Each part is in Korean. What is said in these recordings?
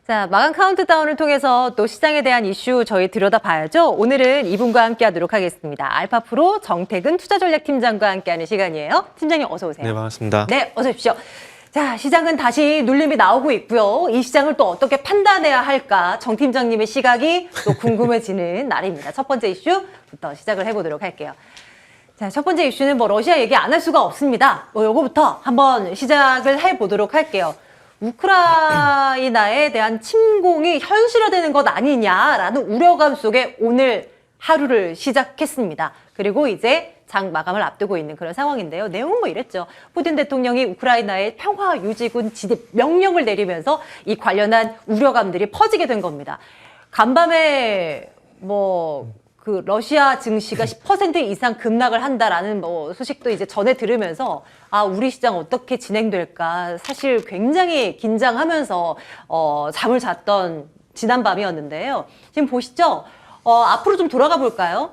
자, 마감 카운트다운을 통해서 또 시장에 대한 이슈 저희 들여다봐야죠. 오늘은 이분과 함께하도록 하겠습니다. 알파프로 정태근 투자전략팀장과 함께하는 시간이에요. 팀장님 어서 오세요. 네, 반갑습니다. 네, 어서 오십시오. 자, 시장은 다시 눌림이 나오고 있고요. 이 시장을 또 어떻게 판단해야 할까? 정 팀장님의 시각이 또 궁금해지는 날입니다. 첫 번째 이슈부터 시작을 해보도록 할게요. 자, 첫 번째 이슈는 뭐 러시아 얘기 안 할 수가 없습니다. 요거부터 한번 시작을 해보도록 할게요. 우크라이나에 대한 침공이 현실화되는 것 아니냐라는 우려감 속에 오늘 하루를 시작했습니다. 그리고 이제 장 마감을 앞두고 있는 그런 상황인데요. 내용은 뭐 이랬죠. 푸틴 대통령이 우크라이나의 평화유지군 지대 명령을 내리면서 이 관련한 우려감들이 퍼지게 된 겁니다. 간밤에 그 러시아 증시가 10% 이상 급락을 한다라는 소식도 이제 전해 들으면서 아, 우리 시장 어떻게 진행될까 사실 굉장히 긴장하면서 잠을 잤던 지난 밤이었는데요. 지금 보시죠. 앞으로 좀 돌아가 볼까요?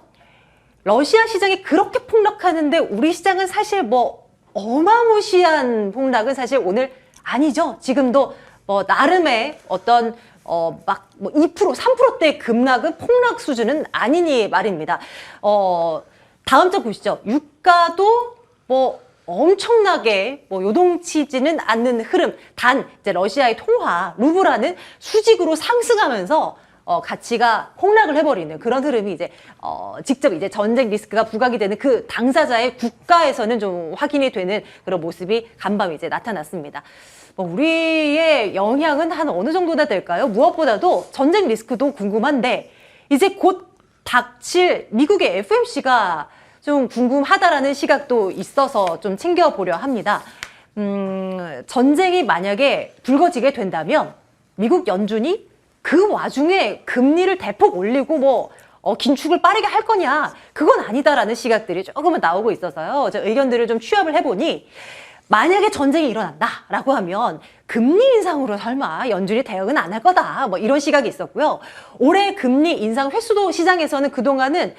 러시아 시장이 그렇게 폭락하는데 우리 시장은 사실 어마무시한 폭락은 사실 오늘 아니죠. 지금도 나름의 어떤 2%, 3%대의 급락은 폭락 수준은 아니니 말입니다. 다음 장 보시죠. 유가도 엄청나게 요동치지는 않는 흐름. 단 이제 러시아의 통화 루블화는 수직으로 상승하면서 가치가 폭락을 해버리는 그런 흐름이 이제 직접 이제 전쟁 리스크가 부각이 되는 그 당사자의 국가에서는 좀 확인이 되는 그런 모습이 간밤 이제 나타났습니다. 우리의 영향은 한 어느 정도나 될까요? 무엇보다도 전쟁 리스크도 궁금한데 이제 곧 닥칠 미국의 FOMC가 좀 궁금하다라는 시각도 있어서 좀 챙겨보려 합니다. 전쟁이 만약에 불거지게 된다면 미국 연준이 그 와중에 금리를 대폭 올리고 긴축을 빠르게 할 거냐? 그건 아니다라는 시각들이 조금은 나오고 있어서요. 저 의견들을 좀 취합을 해보니 만약에 전쟁이 일어난다라고 하면 금리 인상으로 설마 연준이 대응은 안 할 거다. 이런 시각이 있었고요. 올해 금리 인상 횟수도 시장에서는 그동안은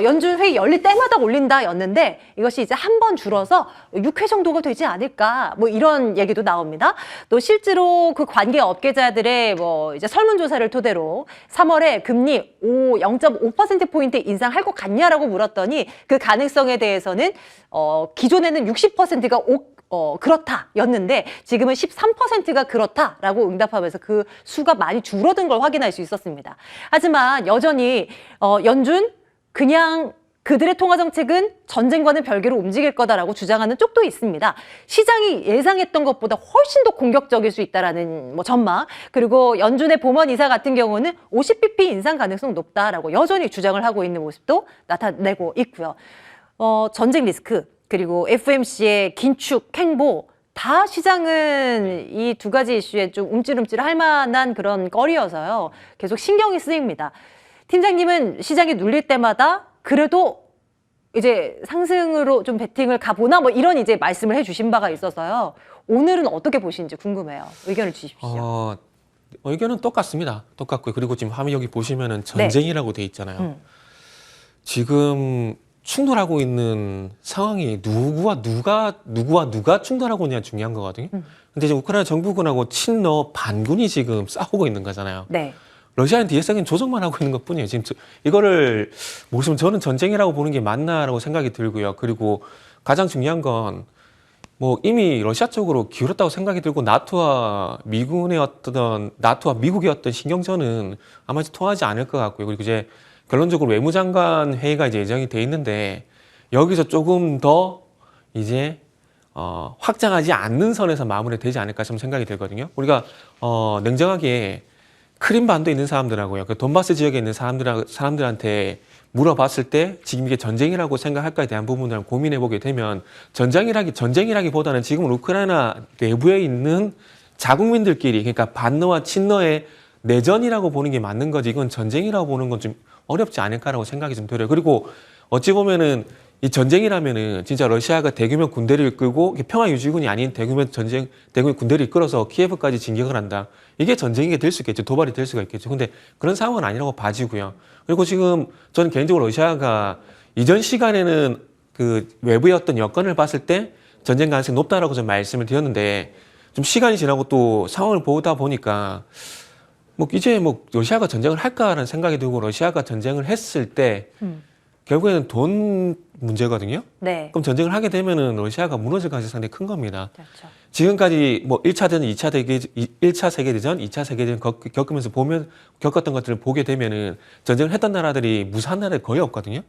연준 회의 열릴 때마다 올린다였는데 이것이 이제 한 번 줄어서 6회 정도가 되지 않을까 이런 얘기도 나옵니다. 또 실제로 그 관계 업계자들의 이제 설문조사를 토대로 3월에 금리 0.5%포인트 인상할 것 같냐라고 물었더니 그 가능성에 대해서는 기존에는 60%가 그렇다였는데 지금은 13%가 그렇다라고 응답하면서 그 수가 많이 줄어든 걸 확인할 수 있었습니다. 하지만 여전히 연준 그냥 그들의 통화 정책은 전쟁과는 별개로 움직일 거다라고 주장하는 쪽도 있습니다. 시장이 예상했던 것보다 훨씬 더 공격적일 수 있다라는 전망. 그리고 연준의 봄원 이사 같은 경우는 50bp 인상 가능성 높다라고 여전히 주장을 하고 있는 모습도 나타내고 있고요. 전쟁 리스크 그리고 FOMC의 긴축 행보 다 시장은 이 두 가지 이슈에 좀 움찔움찔 할 만한 그런 거리여서요. 계속 신경이 쓰입니다. 팀장님은 시장이 눌릴 때마다 그래도 이제 상승으로 좀 베팅을 가보나 이런 이제 말씀을 해주신 바가 있어서요. 오늘은 어떻게 보시는지 궁금해요. 의견을 주십시오. 의견은 똑같습니다. 똑같고요. 그리고 지금 화면 여기 보시면은 전쟁이라고 돼 있잖아요. 지금 충돌하고 있는 상황이 누구와 누가 충돌하고 있냐가 중요한 거거든요. 근데 지금 우크라이나 정부군하고 친러 반군이 지금 싸우고 있는 거잖아요. 네. 러시아는 뒤에서는 조정만 하고 있는 것뿐이에요. 지금 이거를 모르시면 저는 전쟁이라고 보는 게 맞나라고 생각이 들고요. 그리고 가장 중요한 건 이미 러시아 쪽으로 기울었다고 생각이 들고 나토와 미국의 어떤 신경전은 아마 통하지 않을 것 같고요. 그리고 이제 결론적으로 외무장관 회의가 이제 예정이 돼 있는데 여기서 조금 더 이제 확장하지 않는 선에서 마무리되지 않을까 좀 생각이 들거든요. 우리가 냉정하게 크림반도에 있는 사람들하고요, 그 돈바스 지역에 있는 사람들한테 물어봤을 때 지금 이게 전쟁이라고 생각할까에 대한 부분을 고민해 보게 되면 전쟁이라기보다는 지금 우크라이나 내부에 있는 자국민들끼리 그러니까 반러와 친러의 내전이라고 보는 게 맞는 거지 이건 전쟁이라고 보는 건 좀 어렵지 않을까라고 생각이 좀 들어요. 그리고 어찌 보면은 이 전쟁이라면은 진짜 러시아가 대규모 군대를 이끌고 평화유지군이 아닌 대규모 군대를 이끌어서 키예프까지 진격을 한다. 이게 전쟁이 될 수 있겠죠. 도발이 될 수가 있겠죠. 근데 그런 상황은 아니라고 봐지고요. 그리고 지금 저는 개인적으로 러시아가 이전 시간에는 그 외부의 어떤 여건을 봤을 때 전쟁 가능성이 높다라고 좀 말씀을 드렸는데 좀 시간이 지나고 또 상황을 보다 보니까 뭐 이제 뭐 러시아가 전쟁을 할까라는 생각이 들고 러시아가 전쟁을 했을 때 결국에는 돈 문제거든요. 네. 그럼 전쟁을 하게 되면은 러시아가 무너질 가능성이 상당히 큰 겁니다. 그렇죠. 지금까지 뭐 1차 대전, 1차 세계대전, 2차 세계대전 겪으면서 겪었던 것들을 보게 되면은 전쟁을 했던 나라들이 무사한 나라들이 거의 없거든요.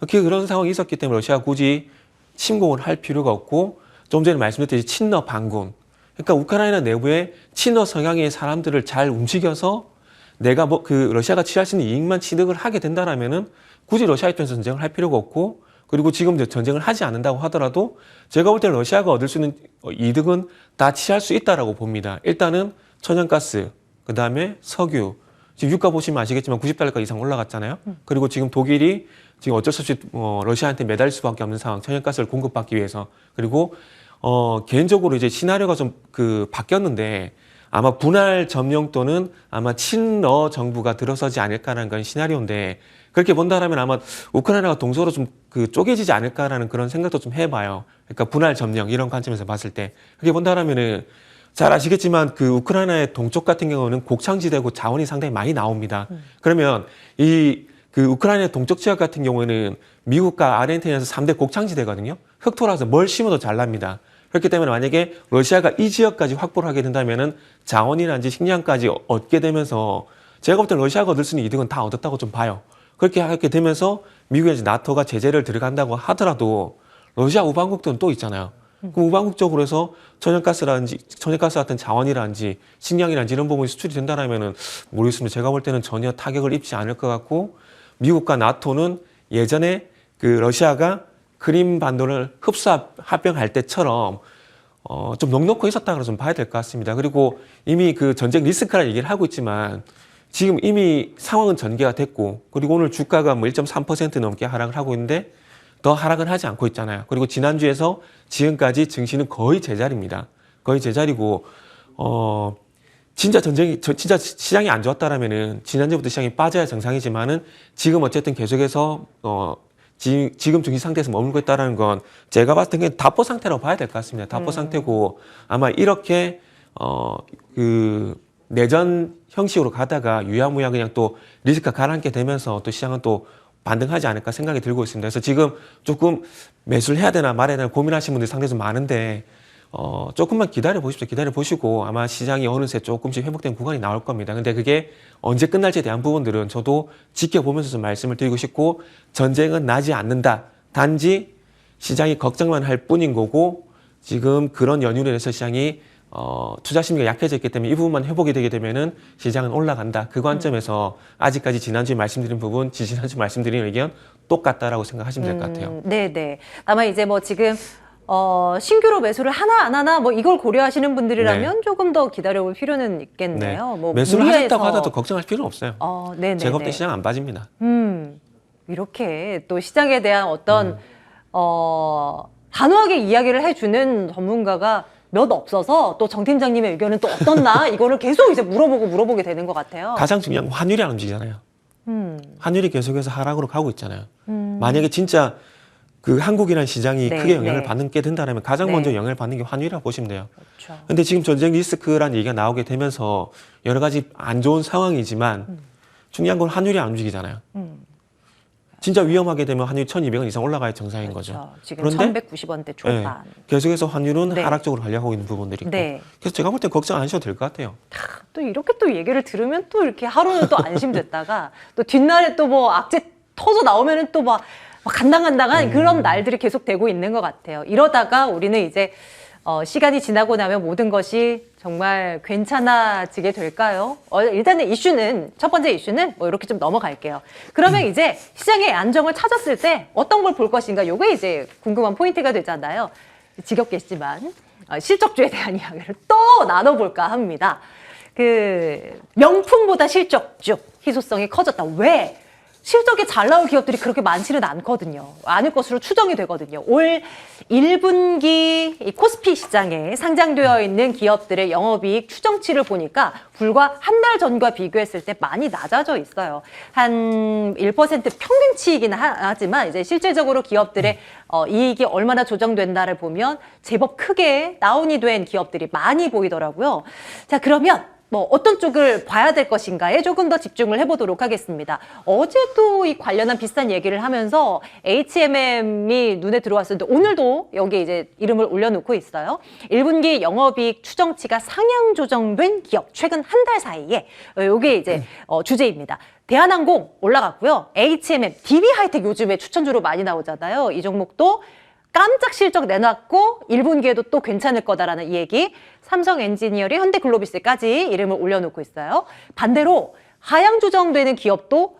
그런 상황이 있었기 때문에 러시아가 굳이 침공을 할 필요가 없고 좀 전에 말씀드렸듯이 친러 반군. 그러니까 우크라이나 내부에 친러 성향의 사람들을 잘 움직여서 내가 뭐 그 러시아가 취할 수 있는 이익만 취득을 하게 된다라면은 굳이 러시아 입장에서 전쟁을 할 필요가 없고 그리고 지금 전쟁을 하지 않는다고 하더라도 제가 볼 때 러시아가 얻을 수 있는 이득은 다 취할 수 있다라고 봅니다. 일단은 천연가스, 그 다음에 석유. 지금 유가 보시면 아시겠지만 90달러 이상 올라갔잖아요. 그리고 지금 독일이 지금 어쩔 수 없이 러시아한테 매달릴 수밖에 없는 상황, 천연가스를 공급받기 위해서. 그리고 개인적으로 이제 시나리오가 좀 바뀌었는데 아마 분할 점령 또는 아마 친러 정부가 들어서지 않을까라는 건 시나리오인데 그렇게 본다라면 아마 우크라이나가 동서로 좀 쪼개지지 않을까라는 그런 생각도 좀 해봐요. 그러니까 분할 점령 이런 관점에서 봤을 때 그렇게 본다라면은 잘 아시겠지만 그 우크라이나의 동쪽 같은 경우는 곡창지대고 자원이 상당히 많이 나옵니다. 그러면 그 우크라이나 동쪽 지역 같은 경우에는 미국과 아르헨티나에서 3대 곡창지대거든요. 흑토라서 뭘 심어도 잘 납니다. 그렇기 때문에 만약에 러시아가 이 지역까지 확보를 하게 된다면은 자원이라든지 식량까지 얻게 되면서 제가 볼 때 러시아가 얻을 수 있는 이득은 다 얻었다고 좀 봐요. 그렇게 하게 되면서 미국의 나토가 제재를 들어간다고 하더라도 러시아 우방국들은 또 있잖아요. 그럼 우방국 쪽으로 해서 천연가스 같은 자원이라든지 식량이라든지 이런 부분이 수출이 된다라면은 모르겠습니다. 제가 볼 때는 전혀 타격을 입지 않을 것 같고 미국과 나토는 예전에 그 러시아가 크림 반도를 합병할 때처럼 좀 넉넉히 있었다고 좀 봐야 될 것 같습니다. 그리고 이미 그 전쟁 리스크라는 얘기를 하고 있지만 지금 이미 상황은 전개가 됐고 그리고 오늘 주가가 뭐 1.3% 넘게 하락을 하고 있는데 더 하락은 하지 않고 있잖아요. 그리고 지난주에서 지금까지 증시는 거의 제자리입니다. 거의 제자리고 진짜 시장이 안 좋았다라면은 지난주부터 시장이 빠져야 정상이지만은 지금 어쨌든 계속해서 지금 증시 상태에서 머물고 있다는 건 제가 봤을 때 답보 상태라고 봐야 될 것 같습니다. 답보 상태고 아마 이렇게 그 내전 형식으로 가다가 유야무야 그냥 또 리스크가 가라앉게 되면서 또 시장은 또 반등하지 않을까 생각이 들고 있습니다. 그래서 지금 조금 매수를 해야 되나 말아야 되나 고민하시는 분들이 상당히 좀 많은데 조금만 기다려 보십시오. 기다려 보시고 아마 시장이 어느새 조금씩 회복된 구간이 나올 겁니다. 근데 그게 언제 끝날지에 대한 부분들은 저도 지켜보면서 좀 말씀을 드리고 싶고 전쟁은 나지 않는다. 단지 시장이 걱정만 할 뿐인 거고 지금 그런 연유로 해서 시장이 투자 심리가 약해져 있기 때문에 이 부분만 회복이 되게 되면은 시장은 올라간다. 그 관점에서 아직까지 지난주에 말씀드린 부분, 지난주 말씀드린 의견 똑같다라고 생각하시면 될 것 같아요. 네네. 아마 이제 뭐 지금 신규로 매수를 하나 안 하나 뭐 이걸 고려하시는 분들이라면 네. 조금 더 기다려볼 필요는 있겠네요. 뭐 매수를 무리해서. 하셨다고 하더라도 걱정할 필요는 없어요. 네네. 제가 볼 때 시장 안 빠집니다. 이렇게 또 시장에 대한 어떤 단호하게 이야기를 해주는 전문가가 몇 없어서 또 정 팀장님의 의견은 또 어떻나 이거를 계속 이제 물어보게 되는 것 같아요. 가장 중요한 건 환율이 안 움직이잖아요. 환율이 계속해서 하락으로 가고 있잖아요. 만약에 진짜 그 한국이라는 시장이 네, 크게 영향을 네. 받는 게 된다면 가장 네. 먼저 영향을 받는 게 환율이라고 보시면 돼요. 그렇죠. 근데 지금 전쟁 리스크라는 얘기가 나오게 되면서 여러 가지 안 좋은 상황이지만 중요한 건 환율이 안 움직이잖아요. 진짜 위험하게 되면 환율 1,200원 이상 올라가야 정상인 그렇죠. 거죠. 지금 그런데 1,190원대 초반. 계속해서 환율은 네. 하락적으로 가려고 있는 부분들이 있고 네. 그래서 제가 볼 때 걱정 안 하셔도 될 것 같아요. 또 이렇게 또 얘기를 들으면 또 이렇게 하루는 또 안심됐다가 또 뒷날에 또 뭐 악재 터져 나오면은 또 막 간당간당한 그런 날들이 계속 되고 있는 것 같아요. 이러다가 우리는 이제 시간이 지나고 나면 모든 것이 정말 괜찮아지게 될까요? 일단은 첫 번째 이슈는 뭐 이렇게 좀 넘어갈게요. 그러면 이제 시장의 안정을 찾았을 때 어떤 걸 볼 것인가? 요게 이제 궁금한 포인트가 되잖아요. 지겹겠지만 실적주에 대한 이야기를 또 나눠볼까 합니다. 그 명품보다 실적주 희소성이 커졌다. 왜? 실적이 잘 나올 기업들이 그렇게 많지는 않거든요. 않을 것으로 추정이 되거든요. 올 1분기 이 코스피 시장에 상장되어 있는 기업들의 영업이익 추정치를 보니까 불과 한 달 전과 비교했을 때 많이 낮아져 있어요. 한 1% 평균치이긴 하지만 이제 실질적으로 기업들의 이익이 얼마나 조정된다를 보면 제법 크게 다운이 된 기업들이 많이 보이더라고요. 자, 그러면 뭐 어떤 쪽을 봐야 될 것인가에 조금 더 집중을 해보도록 하겠습니다. 어제도 이 관련한 비슷한 얘기를 하면서 HMM이 눈에 들어왔었는데 오늘도 여기에 이제 이름을 올려놓고 있어요. 1분기 영업이익 추정치가 상향 조정된 기업 최근 한 달 사이에 이게 이제 주제입니다. 대한항공 올라갔고요. HMM, DB하이텍 요즘에 추천주로 많이 나오잖아요. 이 종목도 깜짝 실적 내놨고 1분기에도 또 괜찮을 거다라는 이 얘기. 삼성 엔지니어링, 현대글로비스까지 이름을 올려놓고 있어요. 반대로 하향 조정되는 기업도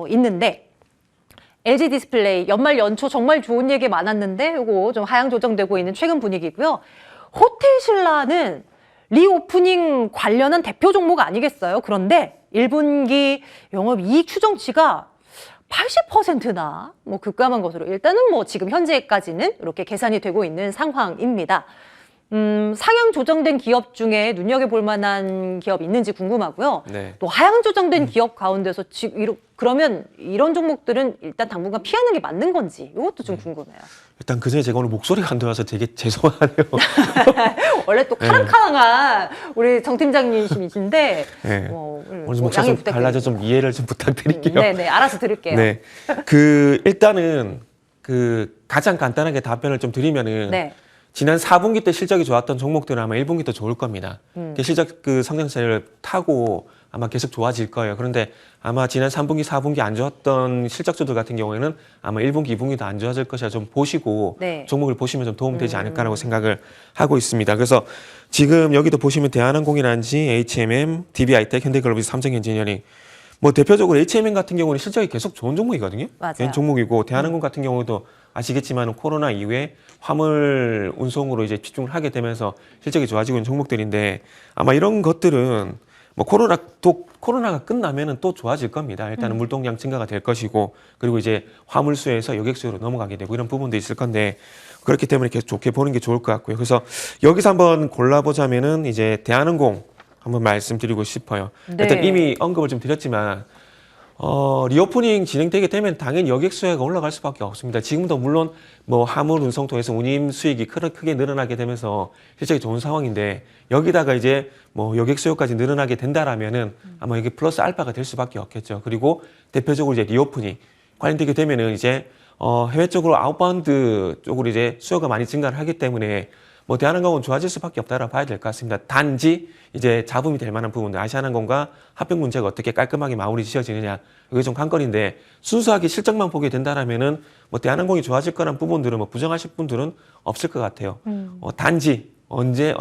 있는데 LG 디스플레이 연말 연초 정말 좋은 얘기 많았는데 이거 좀 하향 조정되고 있는 최근 분위기고요. 호텔 신라는 리오프닝 관련한 대표 종목 아니겠어요? 그런데 1분기 영업이익 추정치가 80%나 뭐 급감한 것으로 일단은 뭐 지금 현재까지는 이렇게 계산이 되고 있는 상황입니다. 상향 조정된 기업 중에 눈여겨볼 만한 기업 있는지 궁금하고요. 네. 또 하향 조정된 기업 가운데서 그러면 이런 종목들은 일단 당분간 피하는 게 맞는 건지 이것도 좀 궁금해요. 일단 그전에 제가 오늘 목소리가 안 들어와서 되게 죄송하네요. 원래 또 카랑카랑한 우리 정 팀장님이신데 네. 오늘 오늘 목소리 좀 달라져 좀 이해를 좀 부탁드릴게요. 네네, 알아서 들을게요. 네. 일단은 가장 간단하게 답변을 좀 드리면은 네. 지난 4분기 때 실적이 좋았던 종목들은 아마 1분기 도 좋을 겁니다. 실적 성장세를 타고 아마 계속 좋아질 거예요. 그런데 아마 지난 3분기, 4분기 안 좋았던 실적주들 같은 경우에는 아마 1분기, 2분기도 안 좋아질 것이라 좀 보시고 네. 종목을 보시면 좀 도움되지 않을까라고 생각을 하고 있습니다. 그래서 지금 여기도 보시면 대한항공이라든지 HMM, DB하이텍, 현대글로비스, 삼성엔지니어링 뭐 대표적으로 HMM 같은 경우는 실적이 계속 좋은 종목이거든요. 맞아요. 종목이고 대한항공 같은 경우도 아시겠지만 코로나 이후에 화물 운송으로 이제 집중을 하게 되면서 실적이 좋아지고 있는 종목들인데 아마 이런 것들은 뭐 코로나가 끝나면은 또 좋아질 겁니다. 일단은 물동량 증가가 될 것이고 그리고 이제 화물수에서 여객수로 넘어가게 되고 이런 부분도 있을 건데 그렇기 때문에 계속 좋게 보는 게 좋을 것 같고요. 그래서 여기서 한번 골라보자면은 이제 대한항공 한번 말씀드리고 싶어요. 네. 일단 이미 언급을 좀 드렸지만 리오프닝 진행되게 되면 당연히 여객 수요가 올라갈 수밖에 없습니다. 지금도 물론 뭐 화물 운송 통해서 운임 수익이 크게 늘어나게 되면서 실적이 좋은 상황인데 여기다가 이제 뭐 여객 수요까지 늘어나게 된다라면은 아마 이게 플러스 알파가 될 수밖에 없겠죠. 그리고 대표적으로 이제 리오프닝 관련되게 되면은 이제 해외 쪽으로 아웃바운드 쪽으로 이제 수요가 많이 증가를 하기 때문에 뭐 대한항공은 좋아질 수밖에 없다라고 봐야 될 것 같습니다. 단지 이제 잡음이 될 만한 부분들, 아시아나항공과 합병 문제가 어떻게 깔끔하게 마무리 지어지느냐 이게 좀 관건인데 순수하게 실적만 보게 된다라면은 뭐 대한항공이 좋아질 거란 부분들은 뭐 부정하실 분들은 없을 것 같아요. 단지 언제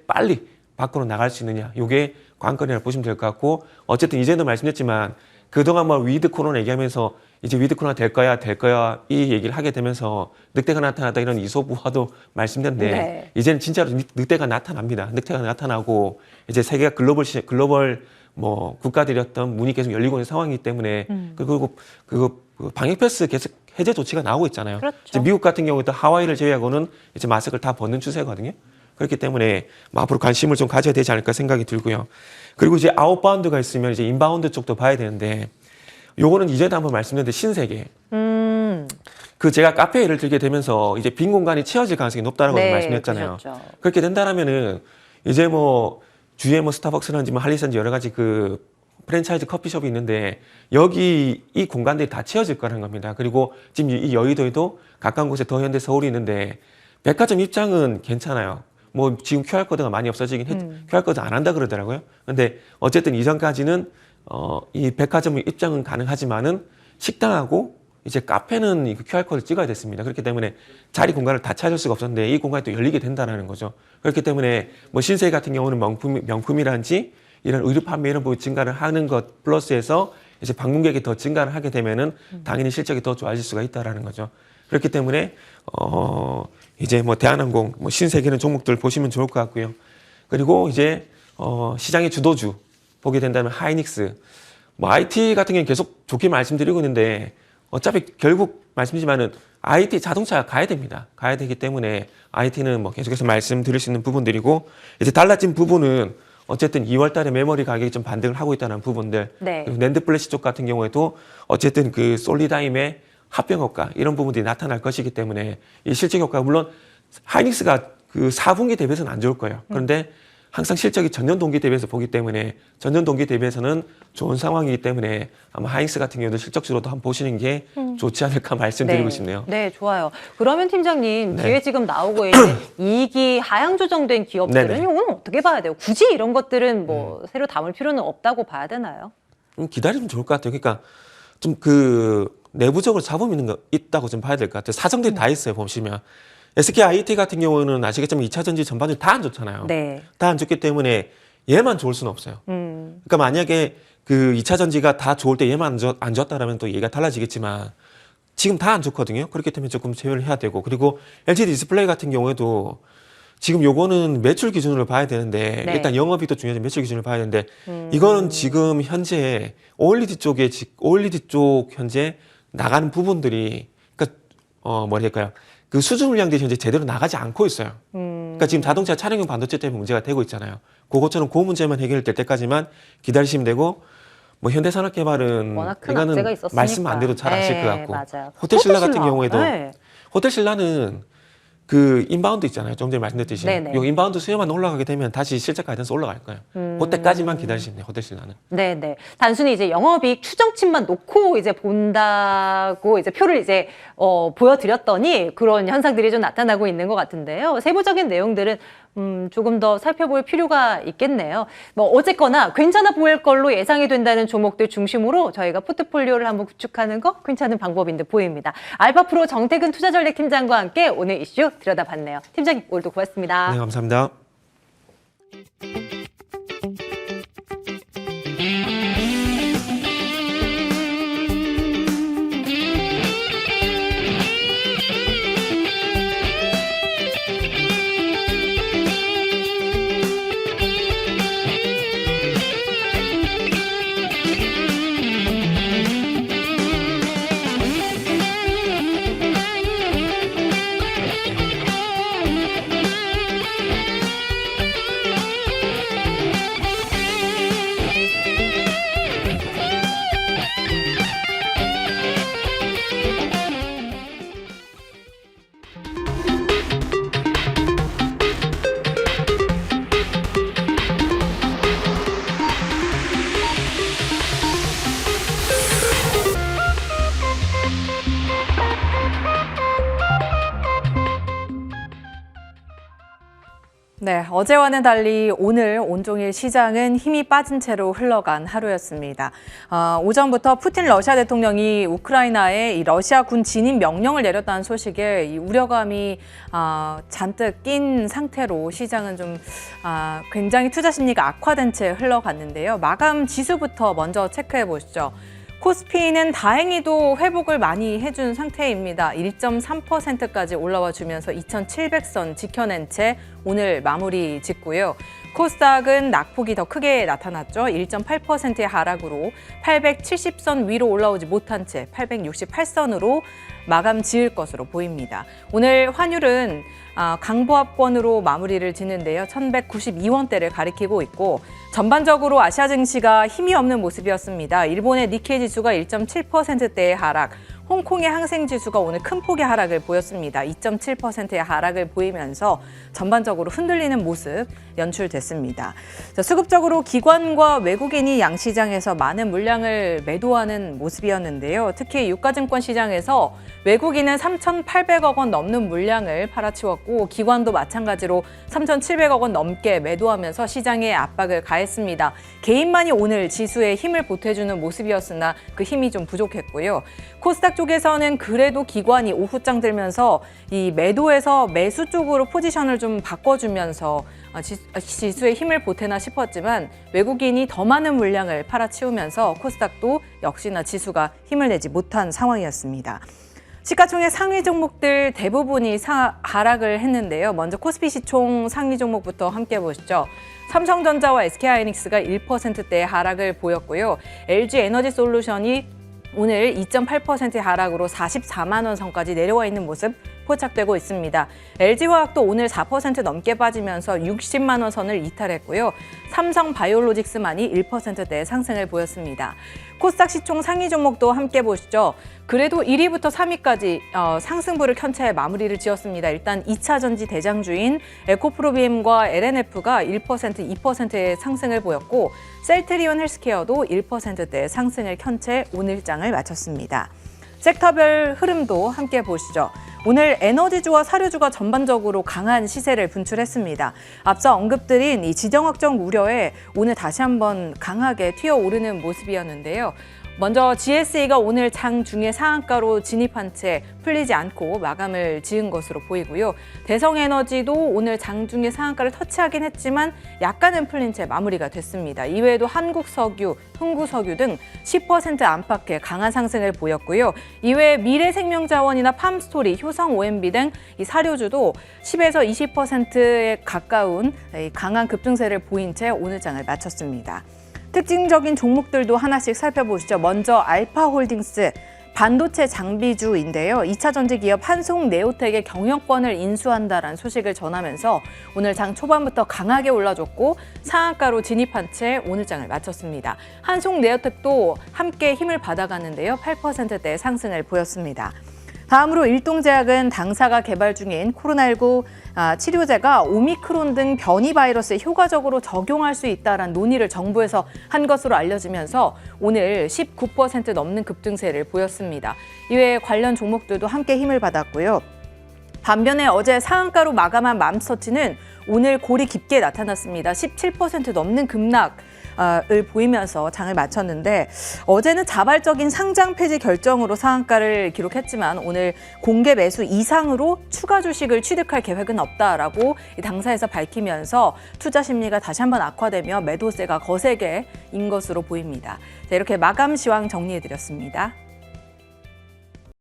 빨리 밖으로 나갈 수 있느냐 이게 관건이라고 보시면 될 것 같고 어쨌든 이제도 말씀드렸지만 그동안 뭐 위드 코로나 얘기하면서 이제 위드 코로나 될 거야 이 얘기를 하게 되면서 늑대가 나타났다 이런 이소부화도 말씀드렸는데 네. 이제는 진짜로 늑대가 나타납니다. 늑대가 나타나고 이제 세계가 글로벌 뭐 국가들이었던 문이 계속 열리고 있는 상황이기 때문에 그리고 그 방역 패스 계속 해제 조치가 나오고 있잖아요. 그렇죠. 이제 미국 같은 경우도 하와이를 제외하고는 이제 마스크를 다 벗는 추세거든요. 그렇기 때문에 뭐 앞으로 관심을 좀 가져야 되지 않을까 생각이 들고요. 그리고 이제 아웃바운드가 있으면 이제 인바운드 쪽도 봐야 되는데 요거는 이제도 한번 말씀드렸는데 신세계. 제가 카페 예를 들게 되면서 이제 빈 공간이 채워질 가능성이 높다라고 네, 말씀드렸잖아요. 그러셨죠. 그렇게 된다라면은 이제 뭐 주위에 뭐 스타벅스라든지 뭐 할리스라든지 여러 가지 프랜차이즈 커피숍이 있는데 여기 이 공간들이 다 채워질 거라는 겁니다. 그리고 지금 이 여의도에도 가까운 곳에 더현대 서울이 있는데 백화점 입장은 괜찮아요. 뭐 지금 QR코드가 많이 없어지긴 QR코드 안 한다 그러더라고요. 근데 어쨌든 이전까지는 이 백화점 입장은 가능하지만은 식당하고 이제 카페는 이 QR코드를 찍어야 됐습니다. 그렇기 때문에 자리 공간을 다 찾을 수가 없었는데 이 공간이 또 열리게 된다는 거죠. 그렇기 때문에 뭐 신세 같은 경우는 명품이란지 이런 의류 판매 이런 부분 증가를 하는 것 플러스해서 이제 방문객이 더 증가를 하게 되면은 당연히 실적이 더 좋아질 수가 있다라는 거죠. 그렇기 때문에 이제 뭐 대한항공, 뭐 신세계는 종목들 보시면 좋을 것 같고요. 그리고 이제 시장의 주도주 보게 된다면 하이닉스, 뭐 IT 같은 경우는 계속 좋게 말씀드리고 있는데 어차피 결국 말씀드리지만은 IT 자동차가 가야 됩니다. 가야 되기 때문에 IT는 뭐 계속해서 말씀드릴 수 있는 부분들이고 이제 달라진 부분은 어쨌든 2월 달에 메모리 가격이 좀 반등을 하고 있다는 부분들. 네. 그리고 낸드 플래시 쪽 같은 경우에도 어쨌든 솔리다임의 합병 효과 이런 부분들이 나타날 것이기 때문에 이 실적 효과가 물론 하이닉스가 4분기 대비해서는 안 좋을 거예요. 그런데 항상 실적이 전년 동기 대비해서 보기 때문에 전년 동기 대비해서는 좋은 상황이기 때문에 아마 하이닉스 같은 경우도 실적주로도 한번 보시는 게 좋지 않을까 말씀드리고 싶네요. 네, 좋아요. 그러면 팀장님, 네. 뒤에 지금 나오고 있는 이익이 하향 조정된 기업들은 네네. 이거는 어떻게 봐야 돼요? 굳이 이런 것들은 뭐 새로 담을 필요는 없다고 봐야 되나요? 기다리면 좋을 것 같아요. 그러니까 좀 그 내부적으로 잡음 있다고 좀 봐야 될 것 같아요. 사정들이 다 있어요. 보시면 SK IT 같은 경우는 아시겠지만 2차 전지 전반적으로 다 안 좋잖아요. 네. 다 안 좋기 때문에 얘만 좋을 수는 없어요. 그러니까 만약에 그 2차 전지가 다 좋을 때 얘만 안 좋았다라면 또 얘기가 달라지겠지만 지금 다 안 좋거든요. 그렇기 때문에 조금 제외를 해야 되고 그리고 LG 디스플레이 같은 경우에도 지금 요거는 매출 기준으로 봐야 되는데 네. 일단 영업이익도 중요하지만 매출 기준으로 봐야 되는데 이거는 지금 현재 OLED 쪽 현재 나가는 부분들이 그러니까 뭐랄까요 그 수주 물량들이 현재 제대로 나가지 않고 있어요. 그러니까 지금 자동차 차량용 반도체 때문에 문제가 되고 있잖아요. 그것처럼 그 문제만 해결될 때까지만 기다리시면 되고 뭐 현대산업개발은 워낙 큰 악재가 이거는 있었으니까. 말씀 안 돼도 잘 아실 네, 것 같고 맞아요. 호텔신라 같은 경우에도 네. 호텔신라는 그 인바운드 있잖아요. 좀 전에 말씀드렸듯이 네네. 요 인바운드 수요만 올라가게 되면 다시 실적 가이던스 올라갈 거예요. 그때까지만 기다리시면 돼요. 호텔신라는. 네. 단순히 이제 영업이익 추정치만 놓고 이제 본다고 이제 표를 이제 보여드렸더니 그런 현상들이 좀 나타나고 있는 것 같은데요. 세부적인 내용들은 조금 더 살펴볼 필요가 있겠네요. 뭐 어쨌거나 괜찮아 보일 걸로 예상이 된다는 종목들 중심으로 저희가 포트폴리오를 한번 구축하는 거 괜찮은 방법인 듯 보입니다. 알파프로 정태근 투자전략팀장과 함께 오늘 이슈 들여다봤네요. 팀장님 오늘도 고맙습니다. 네, 감사합니다. 네, 어제와는 달리 오늘 온종일 시장은 힘이 빠진 채로 흘러간 하루였습니다. 오전부터 푸틴 러시아 대통령이 우크라이나에 이 러시아 군 진입 명령을 내렸다는 소식에 이 우려감이 잔뜩 낀 상태로 시장은 좀 굉장히 투자 심리가 악화된 채 흘러갔는데요. 마감 지수부터 먼저 체크해 보시죠. 코스피는 다행히도 회복을 많이 해준 상태입니다. 1.3%까지 올라와 주면서 2,700선 지켜낸 채 오늘 마무리 짓고요. 코스닥은 낙폭이 더 크게 나타났죠. 1.8%의 하락으로 870선 위로 올라오지 못한 채 868선으로 마감 지을 것으로 보입니다. 오늘 환율은 강보합권으로 마무리를 짓는데요. 1,192원대를 가리키고 있고 전반적으로 아시아 증시가 힘이 없는 모습이었습니다. 일본의 니케이 지수가 1.7%대의 하락, 홍콩의 항생 지수가 오늘 큰 폭의 하락을 보였습니다. 2.7%의 하락을 보이면서 전반적으로 흔들리는 모습 연출됐습니다. 수급적으로 기관과 외국인이 양시장에서 많은 물량을 매도하는 모습이었는데요. 특히 유가증권 시장에서 외국인은 3,800억 원 넘는 물량을 팔아치웠고 기관도 마찬가지로 3,700억 원 넘게 매도하면서 시장에 압박을 가했습니다. 개인만이 오늘 지수에 힘을 보태주는 모습이었으나 그 힘이 좀 부족했고요. 코스닥 쪽에서는 그래도 기관이 오후장 들면서 이 매도에서 매수 쪽으로 포지션을 좀 바꿔주면서 지수에 힘을 보태나 싶었지만 외국인이 더 많은 물량을 팔아치우면서 코스닥도 역시나 지수가 힘을 내지 못한 상황이었습니다. 시가총액 상위 종목들 대부분이 하락을 했는데요. 먼저 코스피 시총 상위 종목부터 함께 보시죠. 삼성전자와 SK하이닉스가 1%대의 하락을 보였고요. LG에너지솔루션이 오늘 2.8%의 하락으로 44만 원 선까지 내려와 있는 모습 포착되고 있습니다. LG화학도 오늘 4% 넘게 빠지면서 60만 원 선을 이탈했고요. 삼성바이오로직스만이 1%대 상승을 보였습니다. 코스닥 시총 상위 종목도 함께 보시죠. 그래도 1위부터 3위까지 상승부를 켠 채 마무리를 지었습니다. 일단 2차 전지 대장주인 에코프로비엠과 LNF가 1%, 2%의 상승을 보였고 셀트리온 헬스케어도 1%대 상승을 켠 채 오늘장을 마쳤습니다. 섹터별 흐름도 함께 보시죠. 오늘 에너지주와 사료주가 전반적으로 강한 시세를 분출했습니다. 앞서 언급드린 이 지정 확정 우려에 오늘 다시 한번 강하게 튀어오르는 모습이었는데요. 먼저 GSE가 오늘 장중에 상한가로 진입한 채 풀리지 않고 마감을 지은 것으로 보이고요. 대성에너지도 오늘 장중에 상한가를 터치하긴 했지만 약간은 풀린 채 마무리가 됐습니다. 이외에도 한국석유, 흥구석유 등 10% 안팎의 강한 상승을 보였고요. 이외에 미래생명자원이나 팜스토리, 효성 OMB 등 이 사료주도 10에서 20%에 가까운 강한 급등세를 보인 채 오늘 장을 마쳤습니다. 특징적인 종목들도 하나씩 살펴보시죠. 먼저 알파홀딩스, 반도체 장비주인데요. 2차 전지 기업 한송네오텍의 경영권을 인수한다라는 소식을 전하면서 오늘 장 초반부터 강하게 올라줬고 상한가로 진입한 채 오늘 장을 마쳤습니다. 한송네오텍도 함께 힘을 받아가는데요. 8%대 상승을 보였습니다. 다음으로 일동제약은 당사가 개발 중인 코로나19 치료제가 오미크론 등 변이 바이러스에 효과적으로 적용할 수 있다는 논의를 정부에서 한 것으로 알려지면서 오늘 19% 넘는 급등세를 보였습니다. 이외에 관련 종목들도 함께 힘을 받았고요. 반면에 어제 상한가로 마감한 맘스터치는 오늘 골이 깊게 나타났습니다. 17% 넘는 급락을 보이면서 장을 마쳤는데 어제는 자발적인 상장 폐지 결정으로 상한가를 기록했지만 오늘 공개 매수 이상으로 추가 주식을 취득할 계획은 없다라고 당사에서 밝히면서 투자 심리가 다시 한번 악화되며 매도세가 거세게 인 것으로 보입니다. 자, 이렇게 마감 시황 정리해드렸습니다.